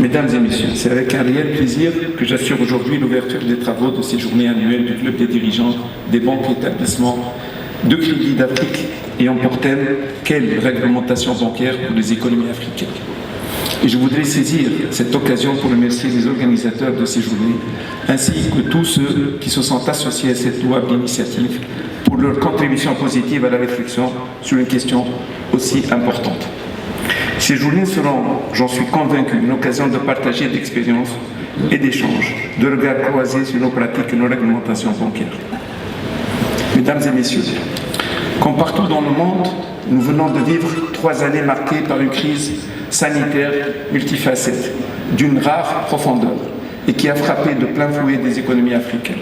Mesdames et messieurs, c'est avec un réel plaisir que j'assure aujourd'hui l'ouverture des travaux de ces journées annuelles du Club des dirigeants des banques et établissements de crédit d'Afrique ayant pour thème « Quelle réglementation bancaire pour les économies africaines ?» Et je voudrais saisir cette occasion pour remercier les organisateurs de ces journées, ainsi que tous ceux qui se sont associés à cette louable initiative pour leur contribution positive à la réflexion sur une question aussi importante. Ces journées seront, j'en suis convaincu, une occasion de partager d'expériences et d'échanges, de regards croisés sur nos pratiques et nos réglementations bancaires. Mesdames et messieurs, comme partout dans le monde, nous venons de vivre 3 années marquées par une crise sanitaire multifacette, d'une rare profondeur, et qui a frappé de plein fouet des économies africaines.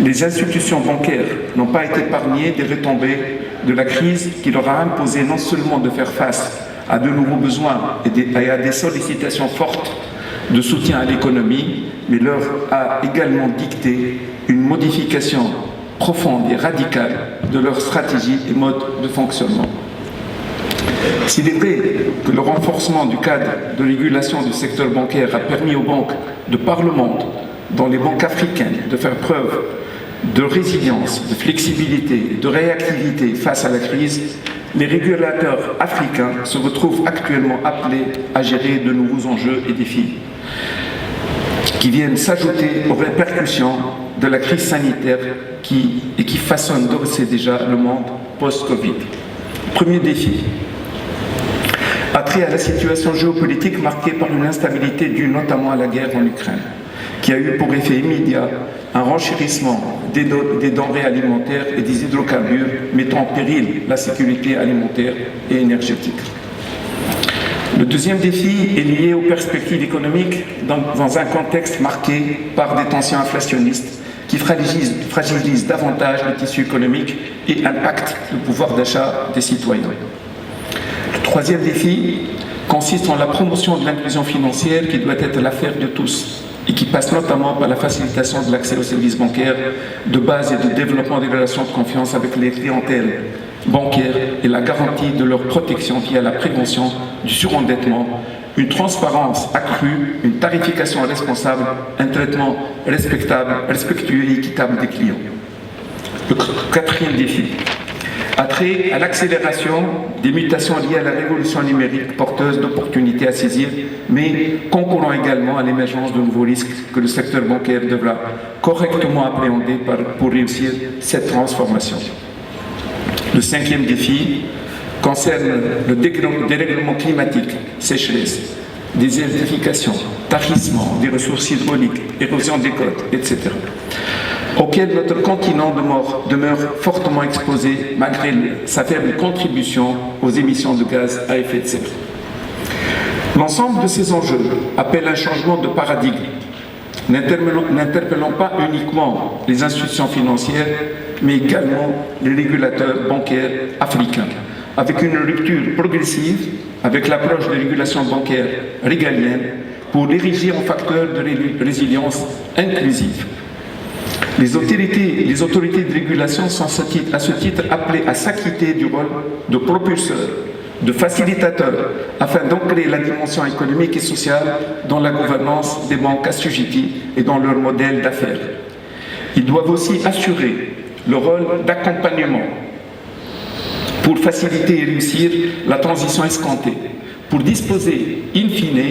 Les institutions bancaires n'ont pas été épargnées des retombées de la crise qui leur a imposé non seulement de faire face à de nouveaux besoins et à des sollicitations fortes de soutien à l'économie, mais leur a également dicté une modification profonde et radicale de leur stratégie et mode de fonctionnement. S'il est vrai que le renforcement du cadre de régulation du secteur bancaire a permis aux banques de par le monde, dont les banques africaines, de faire preuve de résilience, de flexibilité, de réactivité face à la crise, les régulateurs africains se retrouvent actuellement appelés à gérer de nouveaux enjeux et défis qui viennent s'ajouter aux répercussions de la crise sanitaire qui façonne d'ores et déjà le monde post-Covid. Premier défi, attrait à la situation géopolitique marquée par une instabilité due notamment à la guerre en Ukraine, qui a eu pour effet immédiat un renchérissement des denrées alimentaires et des hydrocarbures, mettant en péril la sécurité alimentaire et énergétique. Le deuxième défi est lié aux perspectives économiques dans un contexte marqué par des tensions inflationnistes qui fragilisent davantage le tissu économique et impactent le pouvoir d'achat des citoyens. Le troisième défi consiste en la promotion de l'inclusion financière qui doit être l'affaire de tous et qui passe notamment par la facilitation de l'accès aux services bancaires de base et de développement des relations de confiance avec les clientèles bancaires et la garantie de leur protection via la prévention du surendettement, une transparence accrue, une tarification responsable, un traitement respectueux et équitable des clients. Le quatrième défi a trait à l'accélération des mutations liées à la révolution numérique porteuse d'opportunités à saisir, mais concourant également à l'émergence de nouveaux risques que le secteur bancaire devra correctement appréhender pour réussir cette transformation. Le cinquième défi concerne le dérèglement climatique, sécheresse, désertification, tarissement des ressources hydrauliques, érosion des côtes, etc., auquel notre continent demeure fortement exposé malgré sa faible contribution aux émissions de gaz à effet de serre. L'ensemble de ces enjeux appelle un changement de paradigme, n'interpellant pas uniquement les institutions financières, mais également les régulateurs bancaires africains, avec une rupture progressive avec l'approche de régulation bancaire régalienne pour l'ériger en facteur de résilience inclusive. Les autorités de régulation sont à ce titre appelées à s'acquitter du rôle de propulseurs, de facilitateurs, afin d'ancrer la dimension économique et sociale dans la gouvernance des banques assujetties et dans leur modèle d'affaires. Ils doivent aussi assurer le rôle d'accompagnement pour faciliter et réussir la transition escomptée, pour disposer, in fine,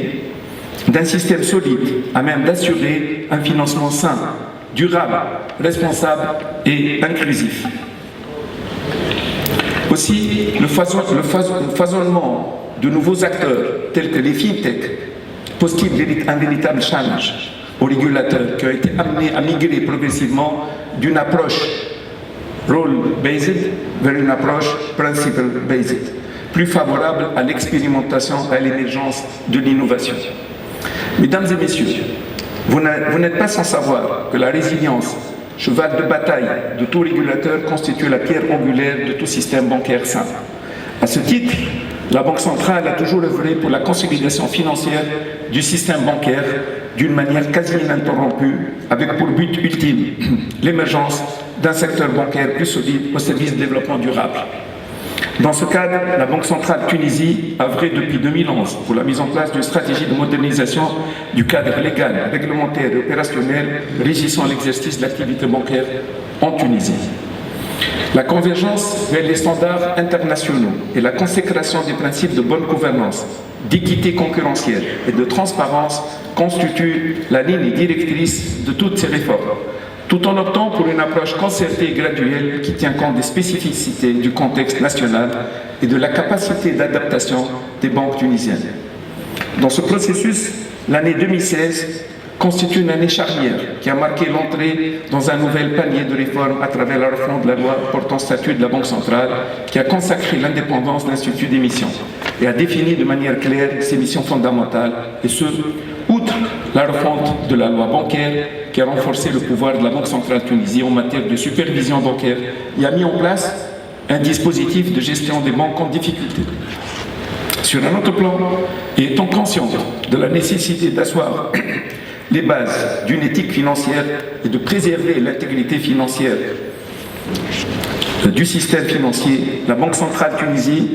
d'un système solide à même d'assurer un financement sain, durable, responsable et inclusif. Aussi, le foisonnement de nouveaux acteurs tels que les fintech pose-t-il un véritable challenge aux régulateurs qui ont été amenés à migrer progressivement d'une approche role-based vers une approche principle-based, plus favorable à l'expérimentation et à l'émergence de l'innovation. Mesdames et messieurs, vous n'êtes pas sans savoir que la résilience, cheval de bataille de tout régulateur, constitue la pierre angulaire de tout système bancaire sain. À ce titre, la Banque centrale a toujours œuvré pour la consolidation financière du système bancaire d'une manière quasi ininterrompue, avec pour but ultime l'émergence d'un secteur bancaire plus solide au service du développement durable. Dans ce cadre, la Banque centrale Tunisie a œuvré depuis 2011 pour la mise en place d'une stratégie de modernisation du cadre légal, réglementaire et opérationnel régissant l'exercice de l'activité bancaire en Tunisie. La convergence vers les standards internationaux et la consécration des principes de bonne gouvernance, d'équité concurrentielle et de transparence constituent la ligne directrice de toutes ces réformes, tout en optant pour une approche concertée et graduelle qui tient compte des spécificités du contexte national et de la capacité d'adaptation des banques tunisiennes. Dans ce processus, l'année 2016 constitue une année charnière qui a marqué l'entrée dans un nouvel palier de réforme à travers la refonte de la loi portant statut de la Banque centrale qui a consacré l'indépendance de l'Institut d'émission et a défini de manière claire ses missions fondamentales, et ce, outre la refonte de la loi bancaire qui a renforcé le pouvoir de la Banque centrale Tunisie en matière de supervision bancaire et a mis en place un dispositif de gestion des banques en difficulté. Sur un autre plan, et étant conscient de la nécessité d'asseoir les bases d'une éthique financière et de préserver l'intégrité financière du système financier, la Banque centrale Tunisie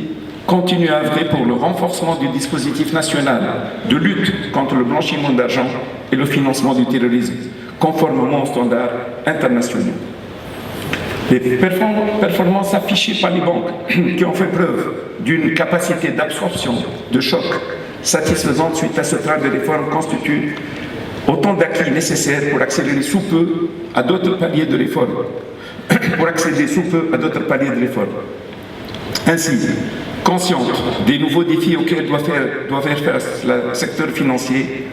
continue à œuvrer pour le renforcement du dispositif national de lutte contre le blanchiment d'argent et le financement du terrorisme, conformément aux standards internationaux. Les performances affichées par les banques qui ont fait preuve d'une capacité d'absorption de choc satisfaisante suite à ce train de réforme constituent autant d'acquis nécessaires pour accélérer sous peu à d'autres paliers de réforme. Ainsi, consciente des nouveaux défis auxquels doit faire face le secteur financier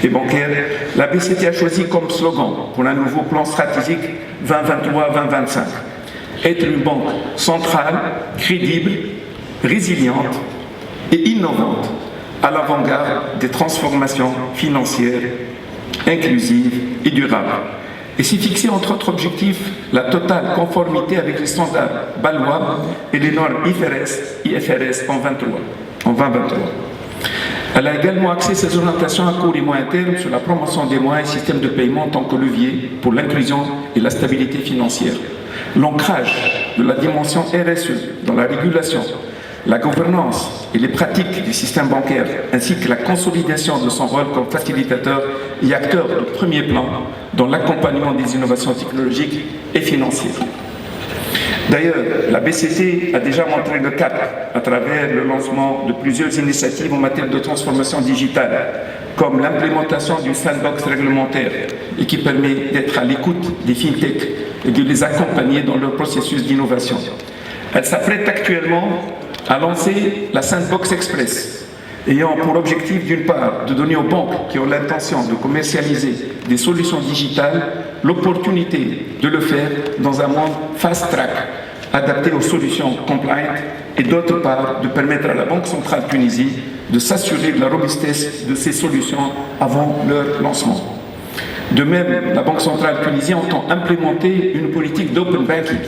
et bancaire, la BCT a choisi comme slogan pour un nouveau plan stratégique 2023-2025 être une banque centrale, crédible, résiliente et innovante à l'avant-garde des transformations financières inclusive et durable, et s'y fixer entre autres objectifs la totale conformité avec les standards bâlois et les normes IFRS en 2023. Elle a également axé ses orientations à court et moyen terme sur la promotion des moyens et systèmes de paiement en tant que levier pour l'inclusion et la stabilité financière, l'ancrage de la dimension RSE dans la régulation, la gouvernance et les pratiques du système bancaire, ainsi que la consolidation de son rôle comme facilitateur et acteur de premier plan dans l'accompagnement des innovations technologiques et financières. D'ailleurs, la BCT a déjà montré le cap à travers le lancement de plusieurs initiatives en matière de transformation digitale, comme l'implémentation du sandbox réglementaire et qui permet d'être à l'écoute des fintechs et de les accompagner dans leur processus d'innovation. Elle s'apprête actuellement à lancer la Sandbox Express, ayant pour objectif d'une part de donner aux banques qui ont l'intention de commercialiser des solutions digitales l'opportunité de le faire dans un monde fast-track adapté aux solutions compliant et d'autre part de permettre à la Banque centrale Tunisie de s'assurer de la robustesse de ces solutions avant leur lancement. De même, la Banque centrale Tunisie entend implémenter une politique d'open banking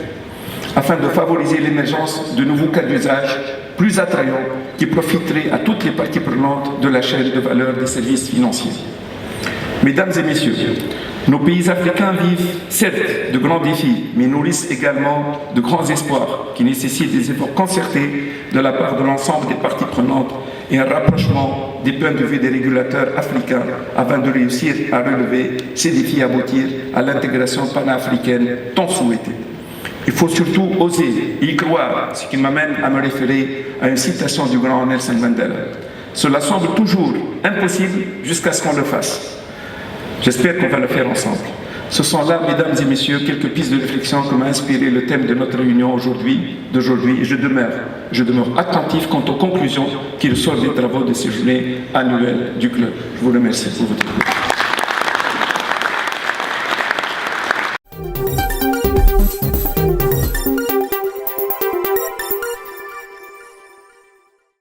afin de favoriser l'émergence de nouveaux cas d'usage plus attrayants qui profiteraient à toutes les parties prenantes de la chaîne de valeur des services financiers. Mesdames et messieurs, nos pays africains vivent certes de grands défis, mais nourrissent également de grands espoirs qui nécessitent des efforts concertés de la part de l'ensemble des parties prenantes et un rapprochement des points de vue des régulateurs africains afin de réussir à relever ces défis et aboutir à l'intégration panafricaine tant souhaitée. Il faut surtout oser y croire, ce qui m'amène à me référer à une citation du grand Nelson Mandela. Cela semble toujours impossible jusqu'à ce qu'on le fasse. J'espère qu'on va le faire ensemble. Ce sont là, mesdames et messieurs, quelques pistes de réflexion qui m'ont inspiré le thème de notre réunion d'aujourd'hui, et je demeure attentif quant aux conclusions qui ressortent des travaux de ces journées annuelles du club. Je vous remercie pour votre écoute.